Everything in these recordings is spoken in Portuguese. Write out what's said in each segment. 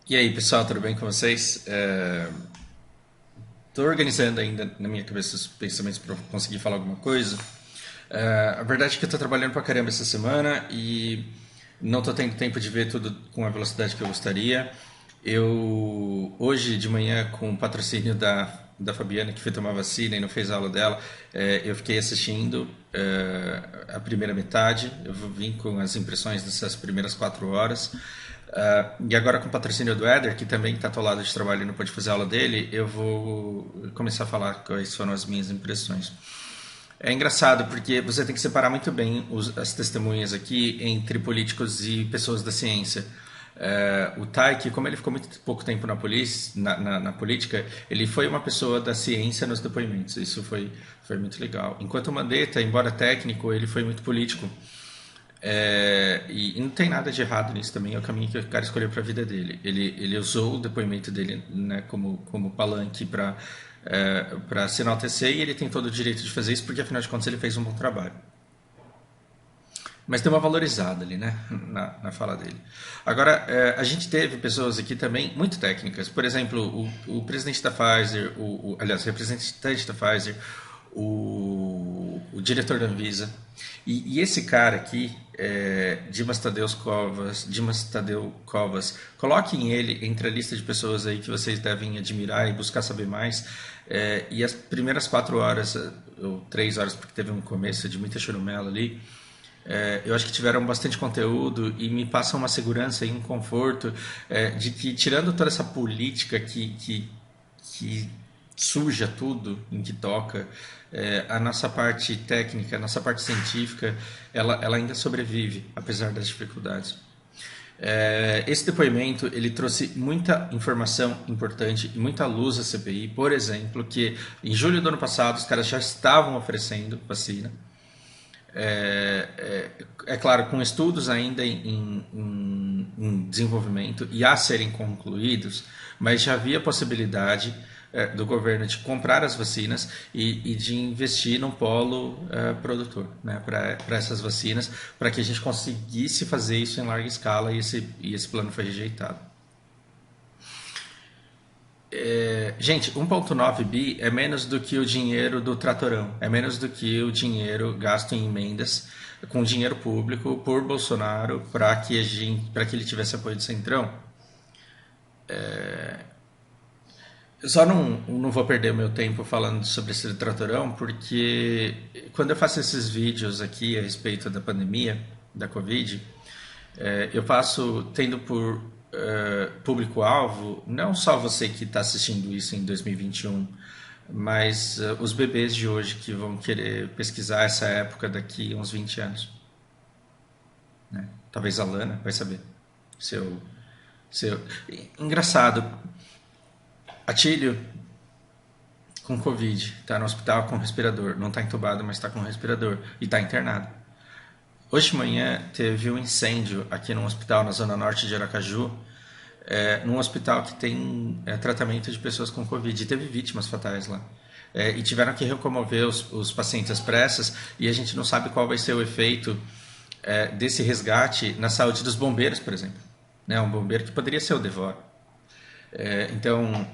E aí, pessoal, tudo bem com vocês? Estou organizando ainda na minha cabeça os pensamentos para conseguir falar alguma coisa. A verdade é que eu estou trabalhando pra caramba essa semana e não estou tendo tempo de ver tudo com a velocidade que eu gostaria. Eu, hoje de manhã, com o patrocínio da Fabiana, que foi tomar vacina e não fez a aula dela, eu fiquei assistindo a primeira metade. Eu vim com as impressões dessas primeiras 4 horas. E agora com o patrocínio do Éder, que também está atolado de trabalho e não pôde fazer a aula dele, eu vou começar a falar quais foram as minhas impressões. É engraçado porque você tem que separar muito bem as testemunhas aqui entre políticos e pessoas da ciência. O Taiki, como ele ficou muito pouco tempo na política, ele foi uma pessoa da ciência nos depoimentos. Isso foi muito legal. Enquanto o Mandetta, embora técnico, ele foi muito político. E não tem nada de errado nisso também, é o caminho que o cara escolheu para a vida dele. Ele usou o depoimento dele, né, como palanque para se enaltecer, e ele tem todo o direito de fazer isso, porque afinal de contas ele fez um bom trabalho. Mas tem uma valorizada ali, né, na fala dele. Agora, a gente teve pessoas aqui também muito técnicas. Por exemplo, o presidente da Pfizer, aliás, o representante da Pfizer, o diretor da Anvisa. E esse cara aqui, Dimas Tadeu Covas, coloquem ele entre a lista de pessoas aí que vocês devem admirar e buscar saber mais. E as primeiras 4 horas, ou 3 horas, porque teve um começo de muita churumela ali, eu acho que tiveram bastante conteúdo e me passam uma segurança e um conforto de que, tirando toda essa política que suja tudo em que toca, a nossa parte técnica, a nossa parte científica, ela ainda sobrevive, apesar das dificuldades. Esse depoimento ele trouxe muita informação importante e muita luz à CPI. Por exemplo, que em julho do ano passado os caras já estavam oferecendo vacina. É claro, com estudos ainda em desenvolvimento e a serem concluídos, mas já havia possibilidade do governo de comprar as vacinas e de investir num polo produtor, né, para essas vacinas, para que a gente conseguisse fazer isso em larga escala, e esse plano foi rejeitado. Gente, 1,9 bi é menos do que o dinheiro do Tratorão, é menos do que o dinheiro gasto em emendas com dinheiro público por Bolsonaro para que ele tivesse apoio do Centrão. Eu só não vou perder o meu tempo falando sobre esse Tratorão, porque quando eu faço esses vídeos aqui a respeito da pandemia, da Covid, eu faço tendo por público-alvo não só você que está assistindo isso em 2021, mas os bebês de hoje que vão querer pesquisar essa época daqui a uns 20 anos. Né? Talvez a Lana vai saber. Seu, seu... Engraçado, Atílio com Covid, está no hospital com respirador, não está entubado, mas está com respirador e está internado. Hoje de manhã teve um incêndio aqui num hospital na zona norte de Aracaju, num hospital que tem tratamento de pessoas com Covid. E teve vítimas fatais lá. E tiveram que recomover os pacientes às pressas, e a gente não sabe qual vai ser o efeito desse resgate na saúde dos bombeiros, por exemplo. Né? Um bombeiro que poderia ser o Devor. Então,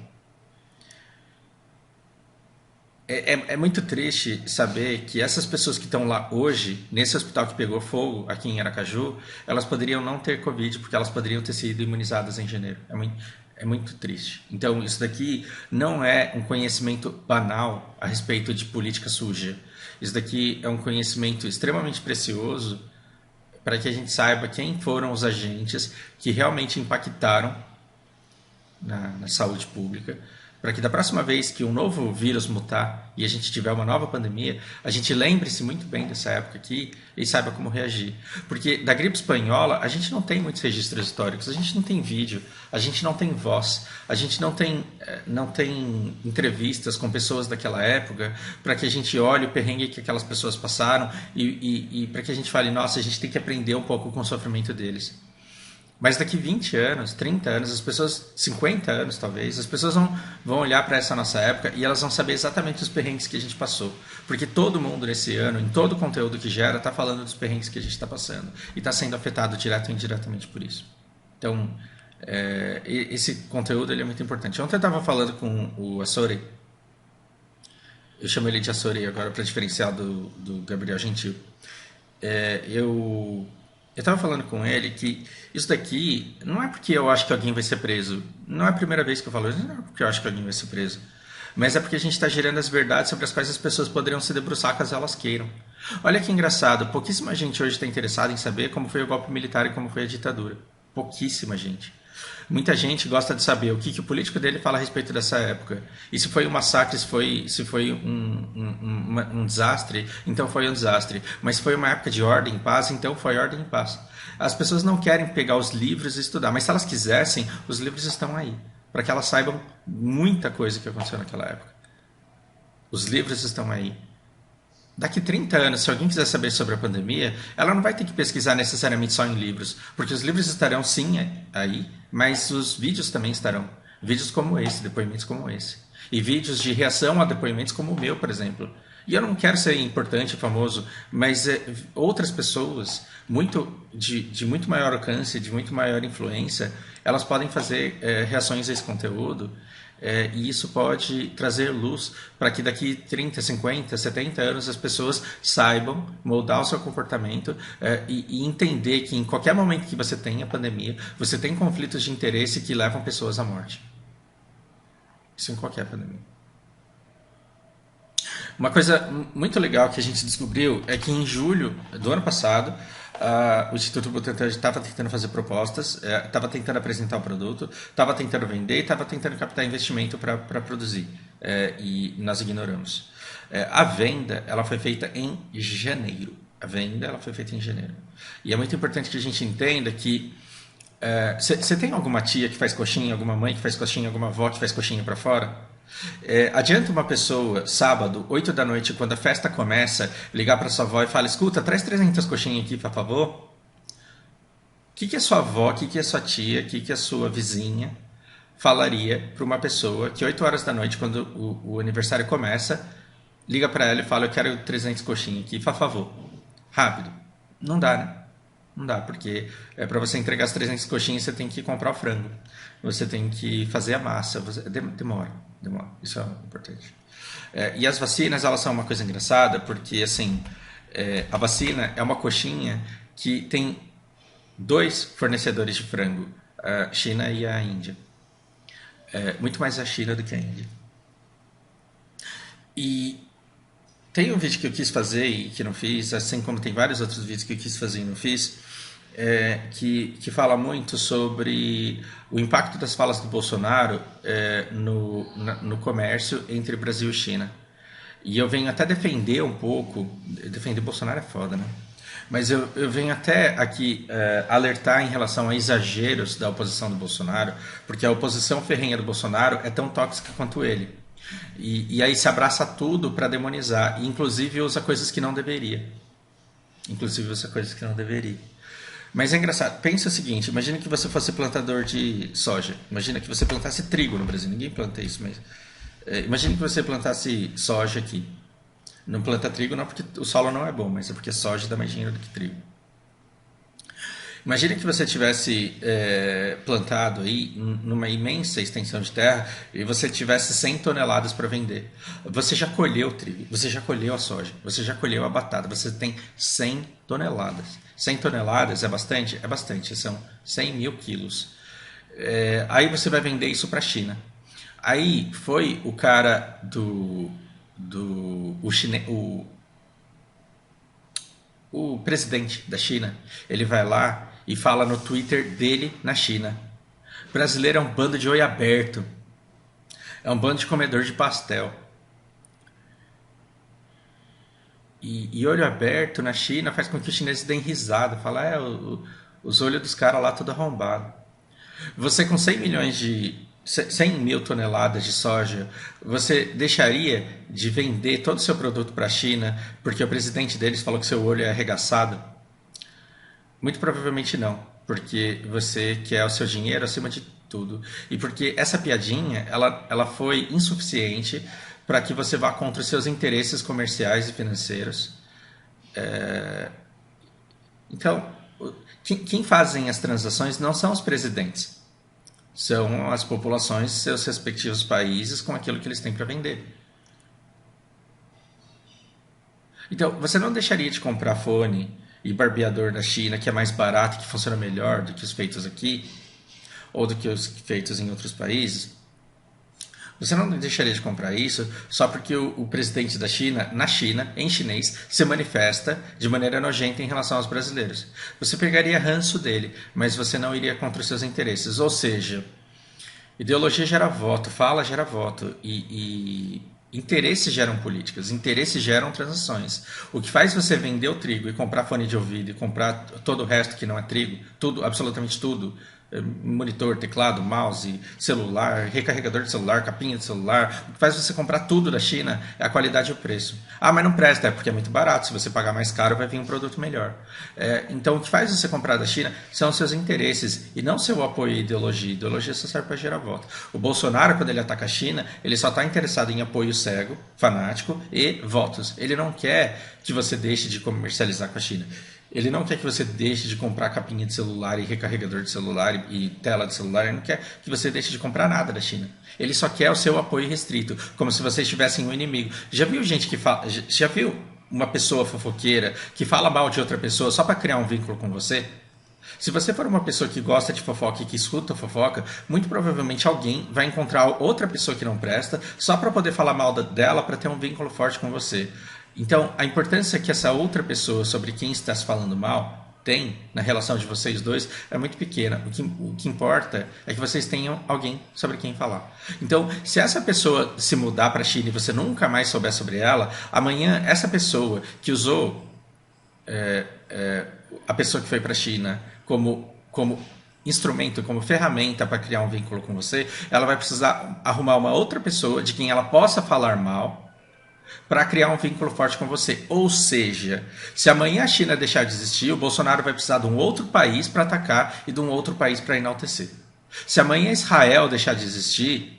é muito triste saber que essas pessoas que estão lá hoje, nesse hospital que pegou fogo aqui em Aracaju, elas poderiam não ter Covid, porque elas poderiam ter sido imunizadas em janeiro. É muito triste. Então, isso daqui não é um conhecimento banal a respeito de política suja. Isso daqui é um conhecimento extremamente precioso para que a gente saiba quem foram os agentes que realmente impactaram na saúde pública, para que da próxima vez que um novo vírus mutar e a gente tiver uma nova pandemia, a gente lembre-se muito bem dessa época aqui e saiba como reagir. Porque da gripe espanhola a gente não tem muitos registros históricos, a gente não tem vídeo, a gente não tem voz, a gente não tem entrevistas com pessoas daquela época para que a gente olhe o perrengue que aquelas pessoas passaram e para que a gente fale, nossa, a gente tem que aprender um pouco com o sofrimento deles. Mas daqui 20 anos, 30 anos, as pessoas, 50 anos talvez, as pessoas vão olhar para essa nossa época e elas vão saber exatamente os perrengues que a gente passou. Porque todo mundo nesse ano, em todo o conteúdo que gera, está falando dos perrengues que a gente está passando. E está sendo afetado direto ou indiretamente por isso. Então, Esse conteúdo ele é muito importante. Ontem eu estava falando com o Assori, eu chamo ele de Assori agora para diferenciar do Gabriel Gentil. Eu estava falando com ele que isso daqui não é porque eu acho que alguém vai ser preso. Não é a primeira vez que eu falo isso, não é porque eu acho que alguém vai ser preso. Mas é porque a gente está gerando as verdades sobre as quais as pessoas poderiam se debruçar caso elas queiram. Olha que engraçado, pouquíssima gente hoje está interessada em saber como foi o golpe militar e como foi a ditadura. Pouquíssima gente. Muita gente gosta de saber o que o político dele fala a respeito dessa época. E se foi um massacre, se foi um desastre, então foi um desastre. Mas se foi uma época de ordem e paz, então foi ordem e paz. As pessoas não querem pegar os livros e estudar, mas se elas quisessem, os livros estão aí, para que elas saibam muita coisa que aconteceu naquela época. Os livros estão aí. Daqui 30 anos, se alguém quiser saber sobre a pandemia, ela não vai ter que pesquisar necessariamente só em livros, porque os livros estarão sim aí, mas os vídeos também estarão. Vídeos como esse, depoimentos como esse. E vídeos de reação a depoimentos como o meu, por exemplo. E eu não quero ser importante, famoso, mas outras pessoas de muito maior alcance, de muito maior influência, elas podem fazer reações a esse conteúdo. E isso pode trazer luz para que daqui 30, 50, 70 anos as pessoas saibam moldar o seu comportamento e entender que em qualquer momento que você tem a pandemia, você tem conflitos de interesse que levam pessoas à morte. Isso em qualquer pandemia. Uma coisa muito legal que a gente descobriu é que em julho do ano passado, o Instituto Butantan estava tentando fazer propostas, estava tentando apresentar o produto, estava tentando vender e estava tentando captar investimento para produzir. E nós ignoramos. A venda ela foi feita em janeiro. A venda ela foi feita em janeiro. E é muito importante que a gente entenda que você tem alguma tia que faz coxinha, alguma mãe que faz coxinha, alguma avó que faz coxinha para fora? Adianta uma pessoa, sábado, 8 da noite, quando a festa começa, ligar para sua avó e falar: escuta, traz 300 coxinhas aqui, por favor? O que a sua avó, o que a sua tia, o que a sua vizinha falaria para uma pessoa que 8 horas da noite, quando o aniversário começa, liga para ela e fala: eu quero 300 coxinhas aqui, por favor? Rápido. Não dá, né? Não dá, porque para você entregar as 300 coxinhas você tem que comprar o frango, você tem que fazer a massa, demora, isso é importante. E as vacinas, elas são uma coisa engraçada, porque assim, a vacina é uma coxinha que tem 2 fornecedores de frango, a China e a Índia. Muito mais a China do que a Índia. E tem um vídeo que eu quis fazer e que não fiz, assim como tem vários outros vídeos que eu quis fazer e não fiz, que fala muito sobre o impacto das falas do Bolsonaro no comércio entre Brasil e China. E eu venho até defender um pouco, defender Bolsonaro é foda, né? Mas eu venho até aqui alertar em relação a exageros da oposição do Bolsonaro, porque a oposição ferrenha do Bolsonaro é tão tóxica quanto ele. E aí se abraça tudo para demonizar, e inclusive usa coisas que não deveria. Mas é engraçado, pensa o seguinte: imagina que você fosse plantador de soja, imagina que você plantasse trigo no Brasil, ninguém planta isso, mas imagina que você plantasse soja aqui. Não planta trigo não porque o solo não é bom, mas é porque soja dá mais dinheiro do que trigo. Imagina que você tivesse plantado aí numa imensa extensão de terra e você tivesse 100 toneladas para vender. Você já colheu o trigo, você já colheu a soja, você já colheu a batata, você tem 100 toneladas. 100 toneladas é bastante? É bastante, são 100 mil quilos. Aí você vai vender isso para a China. Aí foi o cara o presidente da China, ele vai lá e fala no Twitter dele na China: o brasileiro é um bando de olho aberto, é um bando de comedor de pastel. E olho aberto na China faz com que os chineses deem risada, fala: os olhos dos caras lá tudo arrombado. Você com 100 mil toneladas de soja, você deixaria de vender todo o seu produto para a China porque o presidente deles falou que seu olho é arregaçado? Muito provavelmente não, porque você quer o seu dinheiro acima de tudo. E porque essa piadinha, ela foi insuficiente para que você vá contra os seus interesses comerciais e financeiros. Então, quem fazem as transações não são os presidentes. São as populações de seus respectivos países com aquilo que eles têm para vender. Então, você não deixaria de comprar fone e barbeador da China, que é mais barato, que funciona melhor do que os feitos aqui, ou do que os feitos em outros países? Você não deixaria de comprar isso só porque o presidente da China, na China, em chinês, se manifesta de maneira nojenta em relação aos brasileiros. Você pegaria ranço dele, mas você não iria contra os seus interesses. Ou seja, ideologia gera voto, fala gera voto e interesses geram políticas, interesses geram transações. O que faz você vender o trigo e comprar fone de ouvido e comprar todo o resto que não é trigo, tudo, absolutamente tudo, monitor, teclado, mouse, celular, recarregador de celular, capinha de celular, o que faz você comprar tudo da China é a qualidade e o preço. Ah, mas não presta, é porque é muito barato, se você pagar mais caro vai vir um produto melhor. Então o que faz você comprar da China são os seus interesses e não seu apoio à ideologia. Ideologia só serve para gerar voto. O Bolsonaro, quando ele ataca a China, ele só está interessado em apoio cego, fanático e votos. Ele não quer que você deixe de comercializar com a China. Ele não quer que você deixe de comprar capinha de celular e recarregador de celular e tela de celular. Ele não quer que você deixe de comprar nada da China. Ele só quer o seu apoio restrito, como se vocês tivessem um inimigo. Já viu gente que fala... Já viu uma pessoa fofoqueira que fala mal de outra pessoa só para criar um vínculo com você? Se você for uma pessoa que gosta de fofoca e que escuta fofoca, muito provavelmente alguém vai encontrar outra pessoa que não presta só para poder falar mal dela para ter um vínculo forte com você. Então, a importância que essa outra pessoa sobre quem está se falando mal tem na relação de vocês dois é muito pequena. O que importa é que vocês tenham alguém sobre quem falar. Então, se essa pessoa se mudar para a China e você nunca mais souber sobre ela, amanhã essa pessoa que usou a pessoa que foi para a China como instrumento, como ferramenta para criar um vínculo com você, ela vai precisar arrumar uma outra pessoa de quem ela possa falar mal para criar um vínculo forte com você. Ou seja, se amanhã a China deixar de existir, o Bolsonaro vai precisar de um outro país para atacar e de um outro país para enaltecer. Se amanhã Israel deixar de existir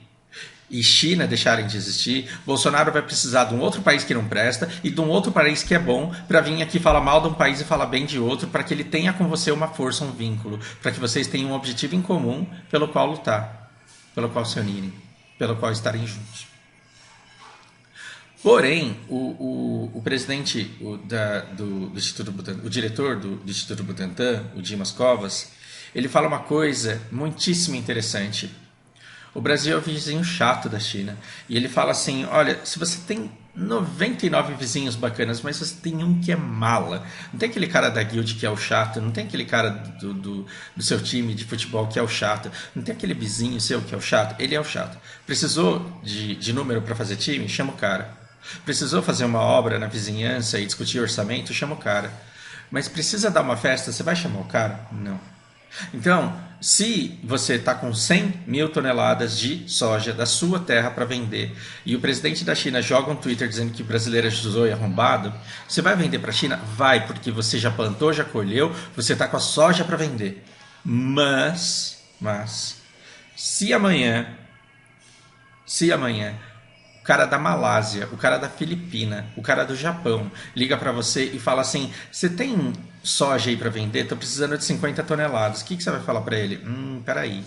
e China deixarem de existir, Bolsonaro vai precisar de um outro país que não presta e de um outro país que é bom para vir aqui falar mal de um país e falar bem de outro, para que ele tenha com você uma força, um vínculo, para que vocês tenham um objetivo em comum pelo qual lutar, pelo qual se unirem, pelo qual estarem juntos. Porém, o presidente do Instituto Butantan, o diretor do Instituto Butantan, o Dimas Covas, ele fala uma coisa muitíssimo interessante. O Brasil é o vizinho chato da China. E ele fala assim, olha, se você tem 99 vizinhos bacanas, mas você tem um que é mala. Não tem aquele cara da guild que é o chato, não tem aquele cara do seu time de futebol que é o chato, não tem aquele vizinho seu que é o chato, ele é o chato. Precisou de número para fazer time? Chama o cara. Precisou fazer uma obra na vizinhança e discutir orçamento? Chama o cara. Mas precisa dar uma festa? Você vai chamar o cara? Não. Então, se você está com 100 mil toneladas de soja da sua terra para vender e o presidente da China joga um Twitter dizendo que brasileiro é zoio e arrombado, você vai vender para a China? Vai, porque você já plantou, já colheu, você está com a soja para vender. Mas, se amanhã o cara da Malásia, o cara da Filipina, o cara do Japão liga para você e fala assim, você tem soja aí para vender? Tô precisando de 50 toneladas. O que você vai falar para ele? Peraí.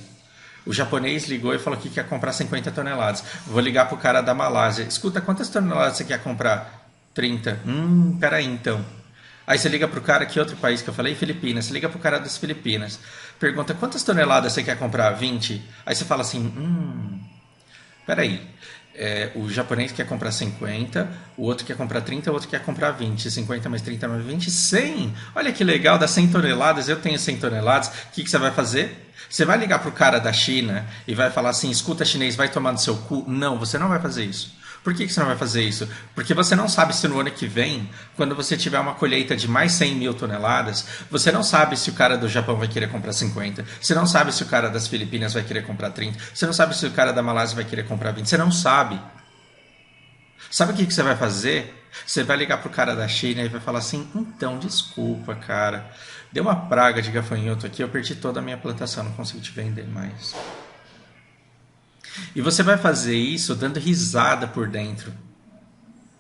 O japonês ligou e falou que quer comprar 50 toneladas. Vou ligar pro cara da Malásia. Escuta, quantas toneladas você quer comprar? 30. Peraí então. Aí você liga pro cara, que outro país que eu falei? Filipinas. Você liga pro cara das Filipinas. Pergunta, quantas toneladas você quer comprar? 20. Aí você fala assim, peraí. O japonês quer comprar 50, o outro quer comprar 30, o outro quer comprar 20. 50 mais 30 mais 20, 100. Olha que legal, dá 100 toneladas, eu tenho 100 toneladas. O que você vai fazer? Você vai ligar pro cara da China e vai falar assim, escuta chinês, vai tomar no seu cu? Não, você não vai fazer isso. Por que você não vai fazer isso? Porque você não sabe se no ano que vem, quando você tiver uma colheita de mais 100 mil toneladas, você não sabe se o cara do Japão vai querer comprar 50, você não sabe se o cara das Filipinas vai querer comprar 30, você não sabe se o cara da Malásia vai querer comprar 20, você não sabe. Sabe o que você vai fazer? Você vai ligar pro cara da China e vai falar assim, então, desculpa, cara, deu uma praga de gafanhoto aqui, eu perdi toda a minha plantação, não consigo te vender mais. E você vai fazer isso dando risada por dentro.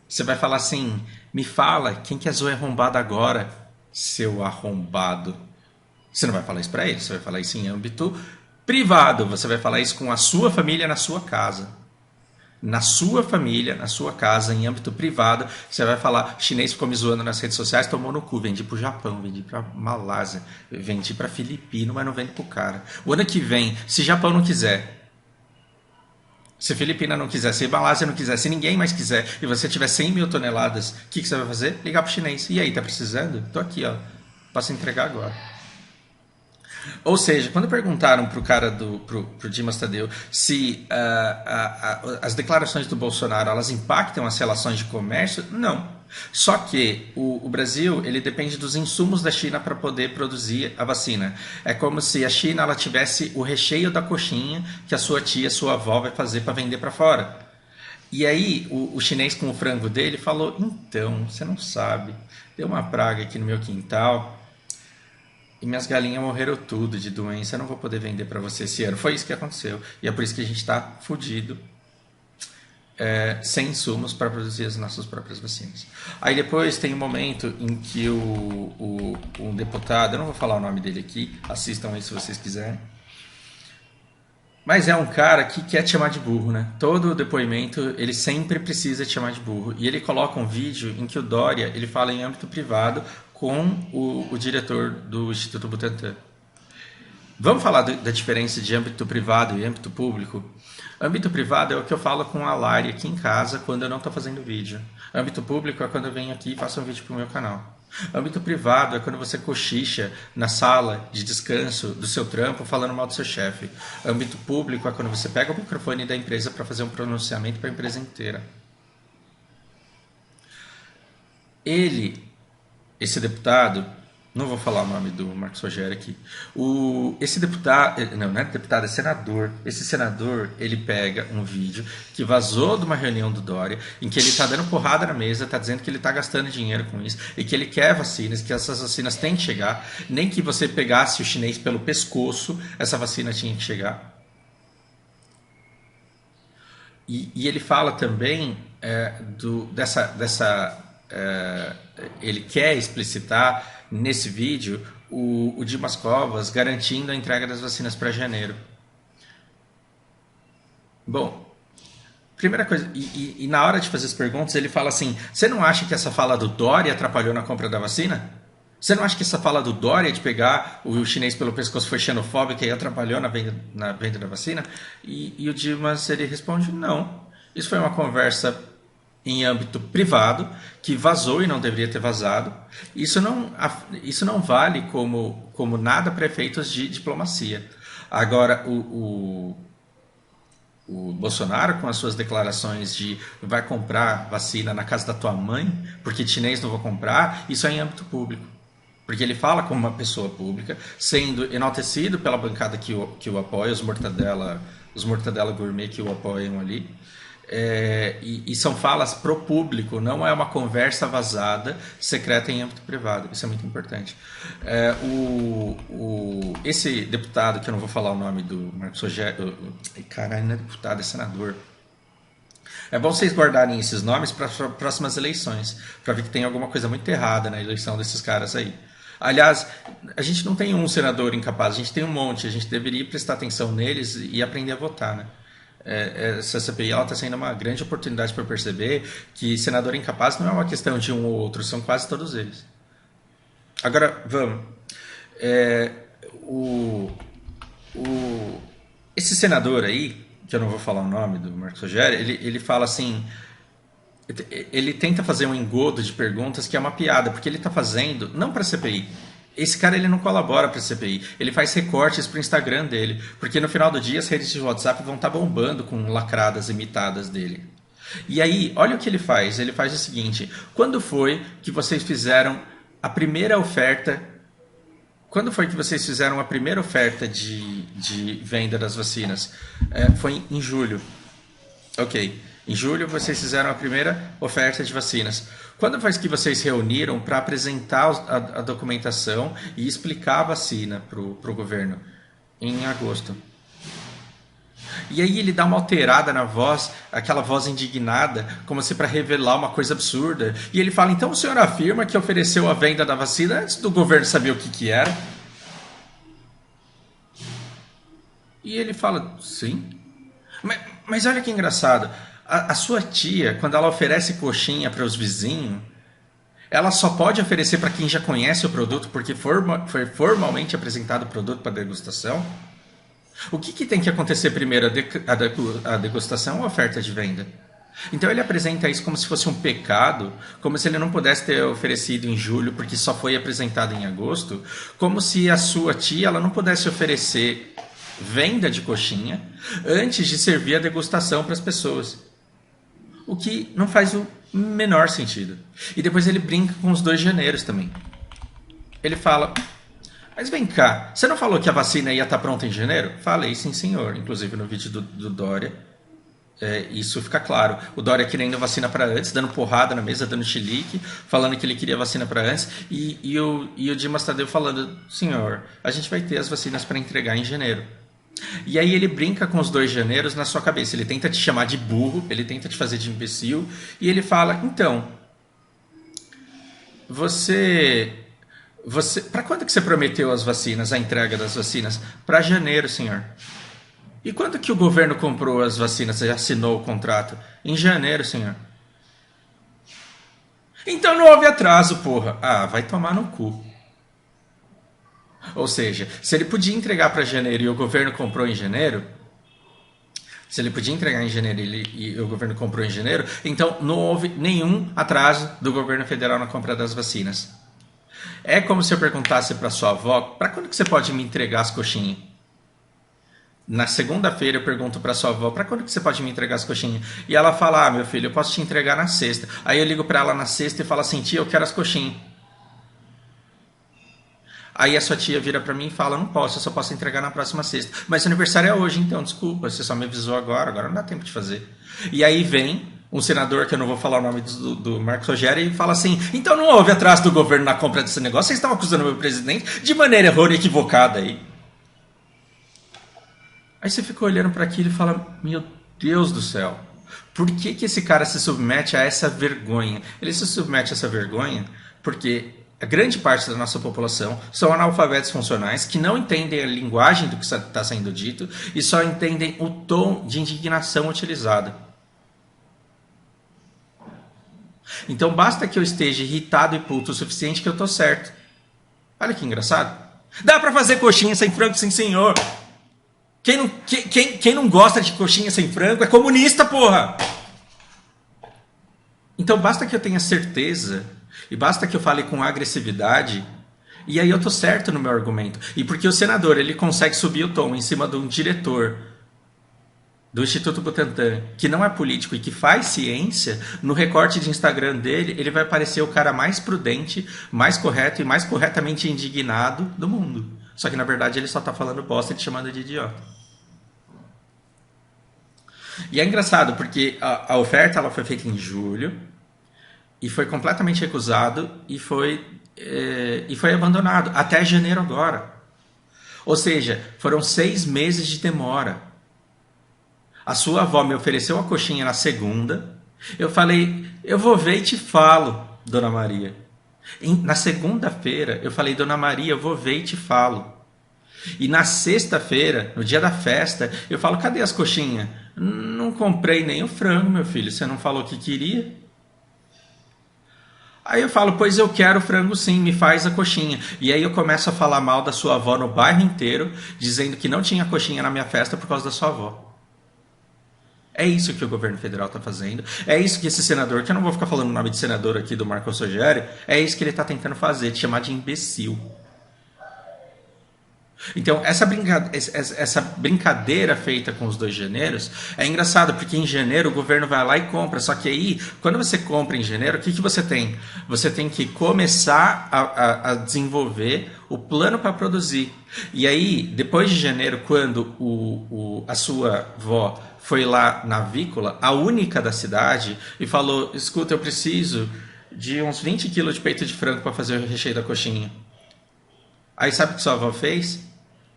Você vai falar assim, me fala, quem que é zoio arrombado agora? Seu arrombado. Você não vai falar isso pra ele, você vai falar isso em âmbito privado, você vai falar isso com a sua família na sua casa. Na sua família, na sua casa, em âmbito privado, você vai falar, chinês ficou me zoando nas redes sociais, tomou no cu, vendi pro Japão, vendi pra Malásia, vendi pra Filipino, mas não vende pro cara. O ano que vem, se Japão não quiser, se Filipina não quiser, se Malásia não quiser, se ninguém mais quiser, e você tiver 100 mil toneladas, o que você vai fazer? Ligar pro chinês. E aí, tá precisando? Tô aqui, ó, posso entregar agora. Ou seja, quando perguntaram pro Dimas Tadeu se as declarações do Bolsonaro elas impactam as relações de comércio, não. Só que o Brasil ele depende dos insumos da China para poder produzir a vacina. É como se a China ela tivesse o recheio da coxinha que a sua tia, sua avó vai fazer para vender para fora. E aí o chinês com o frango dele falou, então, você não sabe, deu uma praga aqui no meu quintal, e minhas galinhas morreram tudo de doença, eu não vou poder vender para você esse ano. Foi isso que aconteceu. E é por isso que a gente está fudido, sem insumos para produzir as nossas próprias vacinas. Aí depois tem um momento em que um deputado, eu não vou falar o nome dele aqui, assistam aí se vocês quiserem, mas é um cara que quer te chamar de burro, né? Todo depoimento, ele sempre precisa te chamar de burro. E ele coloca um vídeo em que o Dória, ele fala em âmbito privado com o diretor do Instituto Butantan. Vamos falar da diferença de âmbito privado e âmbito público? Âmbito privado é o que eu falo com a Lari aqui em casa quando eu não estou fazendo vídeo. Âmbito público é quando eu venho aqui e faço um vídeo para o meu canal. Âmbito privado é quando você cochicha na sala de descanso do seu trampo falando mal do seu chefe. Âmbito público é quando você pega o microfone da empresa para fazer um pronunciamento para a empresa inteira. Esse deputado, não vou falar o nome do Marcos Rogério aqui, esse deputado, não é deputado, é senador. Esse senador, ele pega um vídeo que vazou de uma reunião do Dória, em que ele está dando porrada na mesa, está dizendo que ele está gastando dinheiro com isso, e que ele quer vacinas, que essas vacinas têm que chegar, nem que você pegasse o chinês pelo pescoço, essa vacina tinha que chegar. E ele fala também ele quer explicitar nesse vídeo o Dimas Covas garantindo a entrega das vacinas para janeiro. Bom, primeira coisa, e na hora de fazer as perguntas ele fala assim, você não acha que essa fala do Dória atrapalhou na compra da vacina? Você não acha que essa fala do Dória de pegar o chinês pelo pescoço foi xenofóbica e atrapalhou na venda da vacina? E o Dimas ele responde, não. Isso foi uma conversa em âmbito privado, que vazou e não deveria ter vazado. Isso não vale como nada para efeitos de diplomacia. Agora, o Bolsonaro, com as suas declarações de vai comprar vacina na casa da tua mãe, porque chinês não vou comprar, isso é em âmbito público. Porque ele fala como uma pessoa pública, sendo enaltecido pela bancada que o apoia, os mortadela gourmet que o apoiam ali. E são falas pro público, não é uma conversa vazada, secreta em âmbito privado. Isso é muito importante. Esse deputado, que eu não vou falar o nome do Marcos Rogério, caralho, não é deputado, é senador. É bom vocês guardarem esses nomes para as próximas eleições, para ver que tem alguma coisa muito errada na eleição desses caras aí. Aliás, a gente não tem um senador incapaz, a gente tem um monte, a gente deveria prestar atenção neles e aprender a votar, né? Essa CPI está sendo uma grande oportunidade para perceber que senador incapaz não é uma questão de um ou outro, são quase todos eles. Agora, vamos. Esse senador aí, que eu não vou falar o nome do Marcos Rogério, ele fala assim, ele tenta fazer um engodo de perguntas que é uma piada, porque ele está fazendo, não para a CPI, esse cara ele não colabora para a CPI, ele faz recortes para o Instagram dele, porque no final do dia as redes de WhatsApp vão estar bombando com lacradas imitadas dele. E aí, olha o que ele faz o seguinte, quando foi que vocês fizeram a primeira oferta, de venda das vacinas? Foi em julho. Ok. Em julho vocês fizeram a primeira oferta de vacinas. Quando foi que vocês reuniram para apresentar a documentação e explicar a vacina para o governo? Em agosto. E aí ele dá uma alterada na voz, aquela voz indignada, como se para revelar uma coisa absurda. E ele fala, então o senhor afirma que ofereceu a venda da vacina antes do governo saber o que era? E ele fala, sim. Mas olha que engraçado. A sua tia, quando ela oferece coxinha para os vizinhos, ela só pode oferecer para quem já conhece o produto, porque foi formalmente apresentado o produto para degustação. O que tem que acontecer primeiro, a degustação ou a oferta de venda? Então ele apresenta isso como se fosse um pecado, como se ele não pudesse ter oferecido em julho porque só foi apresentado em agosto, como se a sua tia ela não pudesse oferecer venda de coxinha antes de servir a degustação para as pessoas. O que não faz o menor sentido. E depois ele brinca com os 2 de janeiro também. Ele fala, mas vem cá, você não falou que a vacina ia estar pronta em janeiro? Falei, sim senhor, inclusive no vídeo do Dória. Isso fica claro. O Dória querendo vacina para antes, dando porrada na mesa, dando chilique, falando que ele queria vacina para antes, e o Dimas Tadeu falando, senhor, a gente vai ter as vacinas para entregar em janeiro. E aí ele brinca com os 2 de janeiro na sua cabeça. Ele tenta te chamar de burro, ele tenta te fazer de imbecil, e ele fala, então, você para quando que você prometeu as vacinas, a entrega das vacinas? Para janeiro, senhor. E quando que o governo comprou as vacinas e assinou o contrato? Em janeiro, senhor. Então não houve atraso, porra. Ah, vai tomar no cu. Ou seja, se ele podia entregar para janeiro e o governo comprou em janeiro, se ele podia entregar em janeiro e o governo comprou em janeiro, então não houve nenhum atraso do governo federal na compra das vacinas. É como se eu perguntasse para sua avó, para quando que você pode me entregar as coxinhas? Na segunda-feira eu pergunto para sua avó, para quando que você pode me entregar as coxinhas? E ela fala, meu filho, eu posso te entregar na sexta. Aí eu ligo para ela na sexta e falo assim, tia, eu quero as coxinhas. Aí a sua tia vira para mim e fala, não posso, eu só posso entregar na próxima sexta. Mas seu aniversário é hoje, então, desculpa, você só me avisou agora não dá tempo de fazer. E aí vem um senador, que eu não vou falar o nome do Marcos Rogério, e fala assim, então não houve atraso do governo na compra desse negócio, vocês estão acusando o meu presidente de maneira errônea e equivocada aí. Aí você fica olhando para aquilo e fala, meu Deus do céu, por que esse cara se submete a essa vergonha? Ele se submete a essa vergonha porque a grande parte da nossa população são analfabetos funcionais que não entendem a linguagem do que está sendo dito e só entendem o tom de indignação utilizado. Então basta que eu esteja irritado e puto o suficiente que eu tô certo. Olha que engraçado. Dá pra fazer coxinha sem frango, sim senhor. Quem não gosta de coxinha sem frango é comunista, porra! Então basta que eu tenha certeza e basta que eu fale com agressividade e aí eu tô certo no meu argumento. E porque o senador ele consegue subir o tom em cima de um diretor do Instituto Butantan, que não é político e que faz ciência, no recorte de Instagram dele, ele vai parecer o cara mais prudente, mais correto e mais corretamente indignado do mundo. Só que na verdade ele só tá falando bosta e te chamando de idiota. E é engraçado porque a oferta ela foi feita em julho e foi completamente recusado e foi abandonado até janeiro agora. Ou seja, foram 6 meses de demora. A sua avó me ofereceu a coxinha na segunda. Eu falei, eu vou ver e te falo, Dona Maria. Na segunda-feira, eu falei, Dona Maria, eu vou ver e te falo. E na sexta-feira, no dia da festa, eu falo, cadê as coxinhas? Não comprei nem o frango, meu filho. Você não falou que queria? Aí eu falo, pois eu quero frango sim, me faz a coxinha. E aí eu começo a falar mal da sua avó no bairro inteiro, dizendo que não tinha coxinha na minha festa por causa da sua avó. É isso que o governo federal está fazendo. É isso que esse senador, que eu não vou ficar falando o nome de senador aqui do Marcos Rogério, é isso que ele está tentando fazer, te chamar de imbecil. Então, essa brincadeira feita com os 2 de janeiro é engraçado, porque em janeiro o governo vai lá e compra. Só que aí, quando você compra em janeiro, o que você tem? Você tem que começar a desenvolver o plano para produzir. E aí, depois de janeiro, quando a sua avó foi lá na avícola, a única da cidade, e falou, escuta, eu preciso de uns 20 quilos de peito de frango para fazer o recheio da coxinha. Aí sabe o que sua avó fez?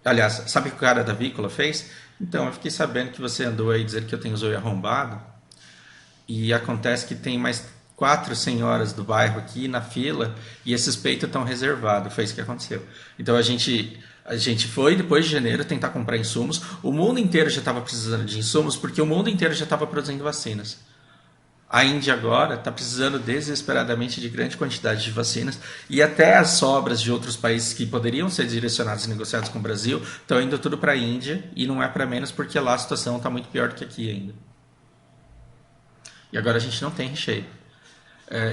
Aliás, sabe o que o cara da avícola fez? Então, eu fiquei sabendo que você andou aí dizendo que eu tenho zoio arrombado. E acontece que tem mais 4 senhoras do bairro aqui na fila e esses peitos estão reservados. Foi isso que aconteceu. Então, a gente A gente foi, depois de janeiro, tentar comprar insumos. O mundo inteiro já estava precisando de insumos, porque o mundo inteiro já estava produzindo vacinas. A Índia agora está precisando desesperadamente de grande quantidade de vacinas e até as sobras de outros países que poderiam ser direcionados e negociados com o Brasil estão indo tudo para a Índia e não é para menos porque lá a situação está muito pior do que aqui ainda. E agora a gente não tem recheio.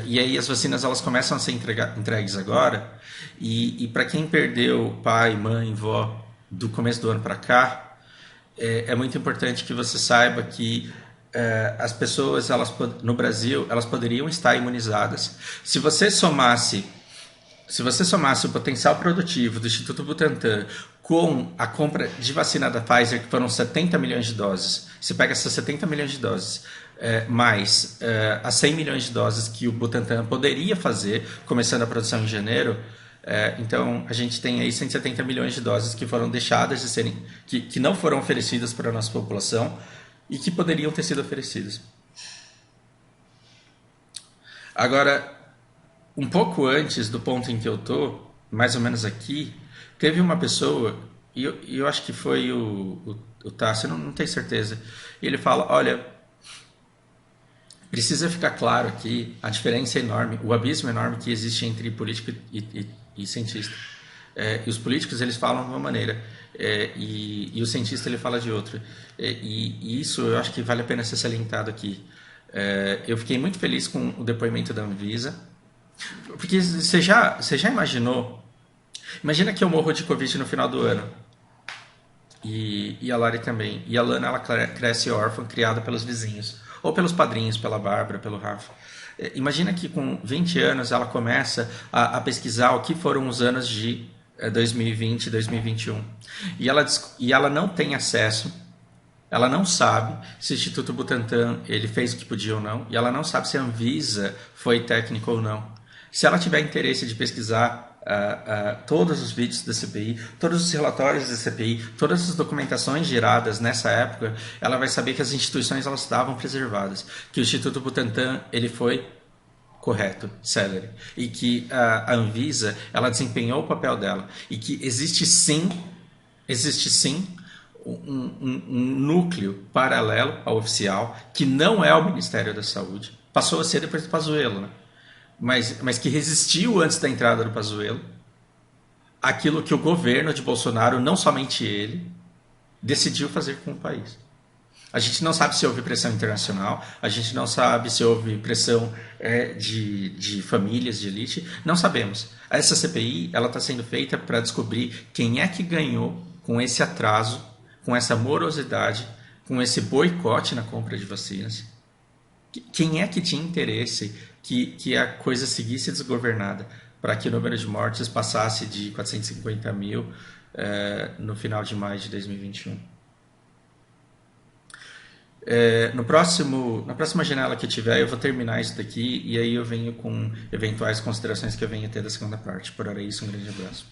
E aí as vacinas elas começam a ser entregues agora e para quem perdeu pai, mãe, vó do começo do ano para cá, é muito importante que você saiba que as pessoas no Brasil elas poderiam estar imunizadas. Se você somasse o potencial produtivo do Instituto Butantan com a compra de vacina da Pfizer, que foram 70 milhões de doses, você pega essas 70 milhões de doses, mais as 100 milhões de doses que o Butantan poderia fazer, começando a produção em janeiro, então a gente tem aí 170 milhões de doses que foram deixadas de serem, que não foram oferecidas para a nossa população e que poderiam ter sido oferecidas. Agora, um pouco antes do ponto em que eu tô, mais ou menos aqui, teve uma pessoa, e eu acho que foi o Tássio, não tenho certeza, e ele fala, olha, precisa ficar claro aqui a diferença enorme, o abismo enorme que existe entre político e cientista. E os políticos eles falam de uma maneira e o cientista ele fala de outra. E isso eu acho que vale a pena ser salientado aqui. Eu fiquei muito feliz com o depoimento da Anvisa, porque você já imaginou? Imagina que eu morro de Covid no final do ano. E a Lari também. E a Lana ela cresce órfã, criada pelos vizinhos. Ou pelos padrinhos, pela Bárbara, pelo Rafa. Imagina que com 20 anos ela começa a pesquisar o que foram os anos de 2020 e 2021. E ela não tem acesso, ela não sabe se o Instituto Butantan ele fez o que podia ou não, e ela não sabe se a Anvisa foi técnica ou não. Se ela tiver interesse de pesquisar todos os vídeos da CPI, todos os relatórios da CPI, todas as documentações geradas nessa época, ela vai saber que as instituições elas estavam preservadas, que o Instituto Butantan ele foi correto, célere, e que a Anvisa ela desempenhou o papel dela e que existe sim um núcleo paralelo ao oficial que não é o Ministério da Saúde, passou a ser depois do Pazuello, né? Mas que resistiu antes da entrada do Pazuello aquilo que o governo de Bolsonaro, não somente ele, decidiu fazer com o país. A gente não sabe se houve pressão internacional, a gente não sabe se houve pressão de famílias de elite, não sabemos. Essa CPI está sendo feita para descobrir quem é que ganhou com esse atraso, com essa morosidade, com esse boicote na compra de vacinas. Quem é que tinha interesse que a coisa seguisse desgovernada para que o número de mortes passasse de 450 mil no final de maio de 2021. Na próxima janela que eu tiver, eu vou terminar isso daqui e aí eu venho com eventuais considerações que eu venho a ter da segunda parte. Por hora é isso, um grande abraço.